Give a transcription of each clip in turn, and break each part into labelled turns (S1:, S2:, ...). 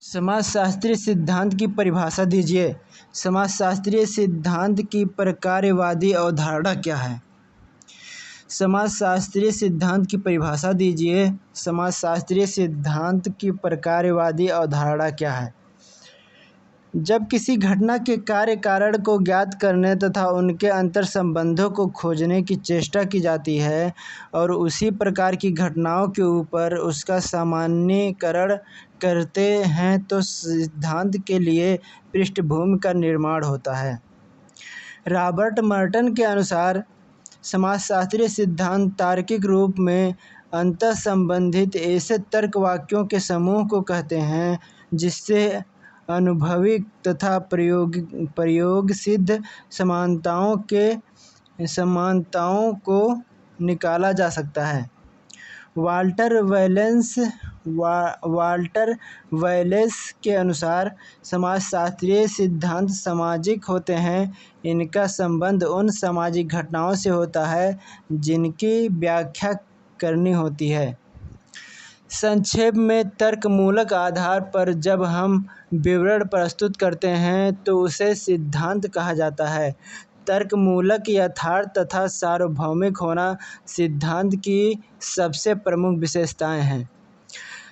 S1: समाजशास्त्रीय सिद्धांत की परिभाषा दीजिए। समाजशास्त्रीय सिद्धांत की प्रकारवादी अवधारणा क्या है? समाजशास्त्रीय सिद्धांत की परिभाषा दीजिए। समाजशास्त्रीय सिद्धांत की प्रकारवादी अवधारणा क्या है? जब किसी घटना के कार्य कारण को ज्ञात करने तथा उनके अंतर संबंधों को खोजने की चेष्टा की जाती है और उसी प्रकार की घटनाओं के ऊपर उसका सामान्यीकरण करते हैं तो सिद्धांत के लिए पृष्ठभूमि का निर्माण होता है। रॉबर्ट मर्टन के अनुसार समाजशास्त्रीय सिद्धांत तार्किक रूप में अंतःसंबंधित ऐसे तर्क वाक्यों के समूह को कहते हैं जिससे अनुभवी तथा प्रयोग सिद्ध समानताओं को निकाला जा सकता है। वाल्टर वैलेस के अनुसार समाजशास्त्रीय सिद्धांत सामाजिक होते हैं। इनका संबंध उन सामाजिक घटनाओं से होता है जिनकी व्याख्या करनी होती है। संक्षेप में, तर्कमूलक आधार पर जब हम विवरण प्रस्तुत करते हैं तो उसे सिद्धांत कहा जाता है। तर्कमूलक, यथार्थ तथा सार्वभौमिक होना सिद्धांत की सबसे प्रमुख विशेषताएं हैं।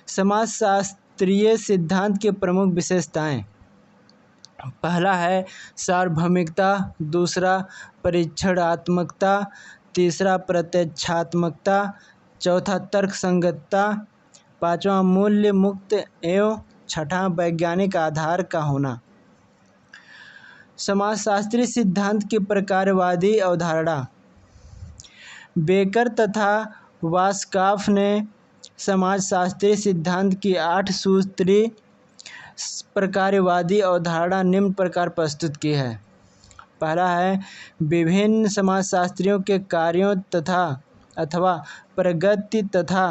S1: समाजशास्त्रीय सिद्धांत की प्रमुख विशेषताएं: पहला है सार्वभौमिकता, दूसरा परीक्षणात्मकता, तीसरा प्रत्यक्षात्मकता, चौथा तर्कसंगतता, पांचवा मूल्य मुक्त एवं छठा वैज्ञानिक आधार का होना। समाजशास्त्रीय सिद्धांत की प्रकारवादी अवधारणा: बेकर तथा वासकाफ ने समाजशास्त्रीय सिद्धांत की 8 सूत्रीय प्रकारवादी अवधारणा निम्न प्रकार प्रस्तुत की है। पहला है विभिन्न समाजशास्त्रियों के कार्यों तथा अथवा प्रगति तथा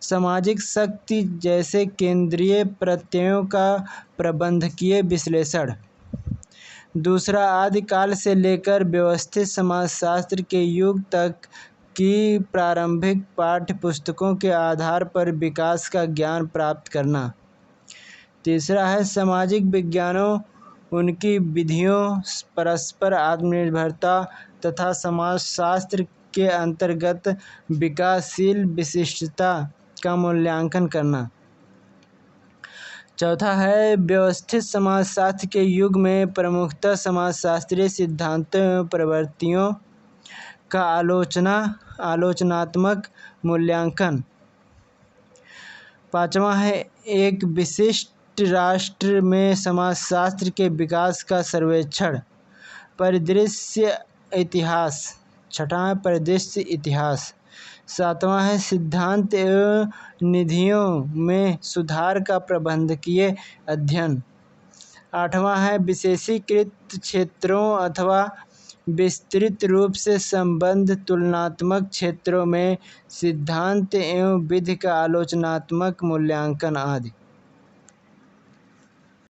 S1: सामाजिक शक्ति जैसे केंद्रीय प्रत्ययों का प्रबंधकीय विश्लेषण। दूसरा, आदिकाल से लेकर व्यवस्थित समाजशास्त्र के युग तक की प्रारंभिक पाठ्यपुस्तकों के आधार पर विकास का ज्ञान प्राप्त करना। तीसरा है सामाजिक विज्ञानों, उनकी विधियों, परस्पर आत्मनिर्भरता तथा समाजशास्त्र के अंतर्गत विकासशील विशिष्टता का मूल्यांकन करना। चौथा है व्यवस्थित समाजशास्त्र के युग में प्रमुखतः समाजशास्त्रीय सिद्धांतों एवं प्रवृत्तियों का आलोचनात्मक मूल्यांकन। पांचवा है एक विशिष्ट राष्ट्र में समाजशास्त्र के विकास का सर्वेक्षण। परिदृश्य इतिहास। छठा है परिदृश्य इतिहास। सातवां है सिद्धांत एवं निधियों में सुधार का प्रबंधकीय अध्ययन। आठवां है विशेषीकृत क्षेत्रों अथवा विस्तृत रूप से संबद्ध तुलनात्मक क्षेत्रों में सिद्धांत एवं विधि का आलोचनात्मक मूल्यांकन आदि।